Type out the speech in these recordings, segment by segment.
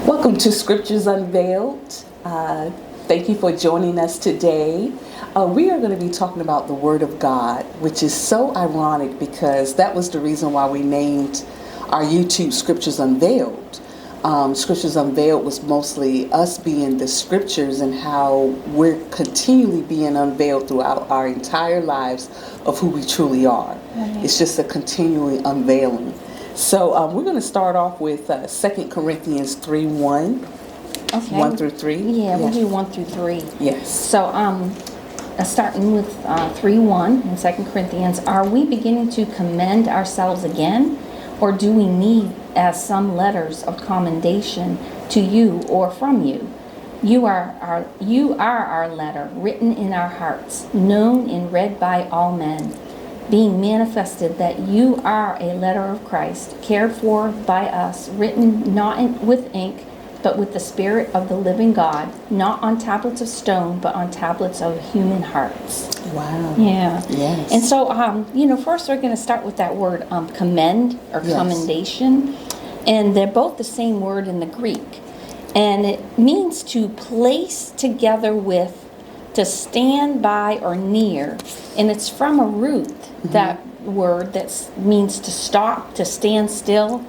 Welcome to Scriptures Unveiled. Thank you for joining us today. We are going to be talking about the Word of God, which is so ironic because that was the reason why we named our YouTube Scriptures Unveiled. Scriptures Unveiled was mostly us being the scriptures and how we're continually being unveiled throughout our entire lives of who we truly are. Right. It's just a continually unveiling. So we're going to start off with 2 Corinthians 3:1, Okay. 1 through 3. Yeah, we'll do 1 through 3. Yes. So, starting with 3:1 in 2 Corinthians, are we beginning to commend ourselves again, or do we need as some letters of commendation to you or from you? You are our letter, written in our hearts, known and read by all men, being manifested that you are a letter of Christ, cared for by us, written not with ink, but with the Spirit of the living God, not on tablets of stone, but on tablets of human hearts. Wow. Yeah. Yes. And so, first we're going to start with that word commend or Yes. commendation. And they're both the same word in the Greek. And it means to place together with, to stand by or near. And it's from a root, that word that means to stop, to stand still,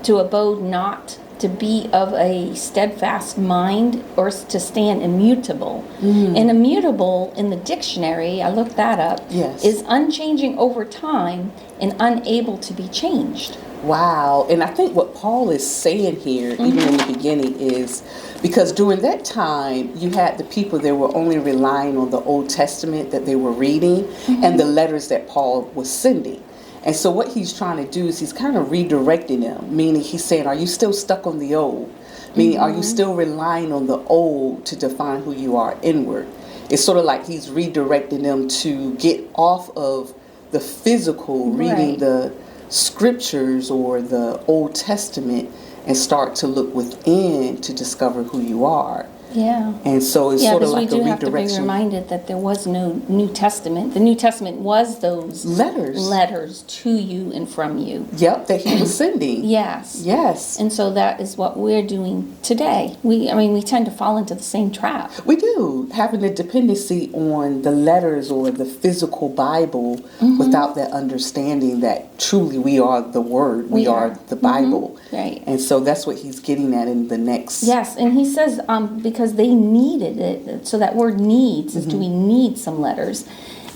to abode not, to be of a steadfast mind, or to stand immutable. And immutable in the dictionary, I looked that up, Yes. is unchanging over time and unable to be changed. Wow. And I think what Paul is saying here, even in the beginning, is because during that time, you had the people that were only relying on the Old Testament that they were reading and the letters that Paul was sending. And so what he's trying to do is he's kind of redirecting them, meaning he's saying, are you still stuck on the old? Meaning, are you still relying on the old to define who you are inward? It's sort of like he's redirecting them to get off of the physical, reading Right. the scriptures or the Old Testament and start to look within to discover who you are. Yeah. And so it's Yeah, sort of because we like do a have to be redirection. reminded that there was no New Testament. The New Testament was those Letters. to you and from you. Yep, that he was sending. Yes. Yes. And so that is what we're doing today. We tend to fall into the same trap. We do, having a dependency on the letters or the physical Bible without that understanding that truly we are the Word, we are the Bible. Right. And so that's what he's getting at in the next. Yes, and he says because they needed it. So that word needs is do we need some letters?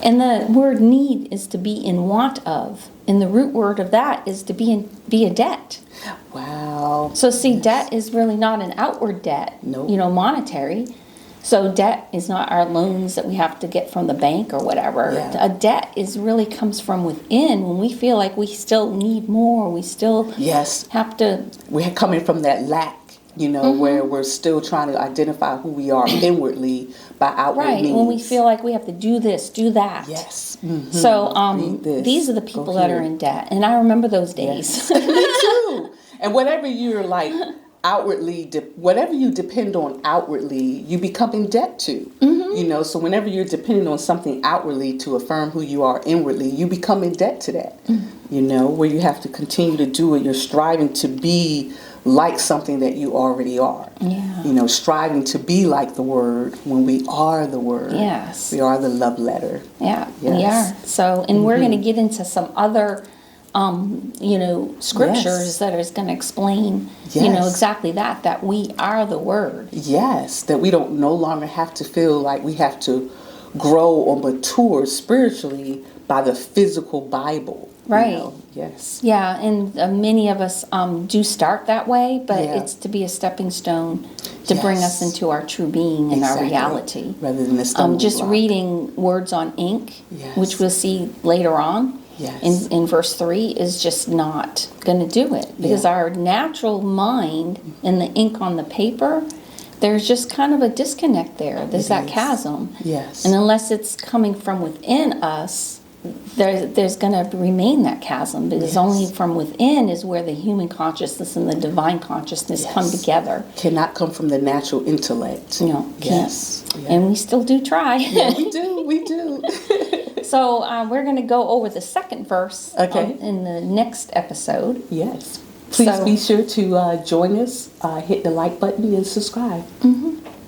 And the word need is to be in want of. And the root word of that is to be a debt. Wow. So see, debt is really not an outward debt, Nope. Monetary. So debt is not our loans that we have to get from the bank or whatever. Yeah. A debt is really comes from within when we feel like we still need more. We still Yes. have to. We're coming from that lack, where we're still trying to identify who we are inwardly by outward Right, means. when we feel like we have to do this, do that. Yes. So Read this, these are the go people that here. are in debt. And I remember those days. Me too. And whatever you're like outwardly, whatever you depend on outwardly, you become in debt to. So whenever you're depending on something outwardly to affirm who you are inwardly, you become in debt to that. Where you have to continue to do it. You're striving to be like something that you already are. Yeah. Striving to be like the Word when we are the Word. Yes. We are the love letter. Yeah, we Yes. are. So, and we're going to get into some other, scriptures Yes. that is going to explain, Yes. exactly that we are the Word. Yes, that we don't no longer have to feel like we have to grow or mature spiritually by the physical Bible. Right. Yes. Yeah, and many of us do start that way, but Yeah. it's to be a stepping stone to bring us Yes. into our true being and Exactly. our reality. Rather than a stumbling Just block. reading words on ink, Yes. which we'll see later on Yes. in verse 3, is just not going to do it. Because Yeah. our natural mind and the ink on the paper, there's just kind of a disconnect there. There's that is. chasm. Yes. And unless it's coming from within us, there's going to remain that chasm, because Yes. only from within is where the human consciousness and the divine consciousness come Yes. together. Cannot come from the natural intellect. Can't. Yes. Yeah. And we still do try. Yeah, we do. We do. So we're going to go over the second verse Okay. in the next episode. Yes. Please So- be sure to join us, hit the like button, and subscribe. Mhm.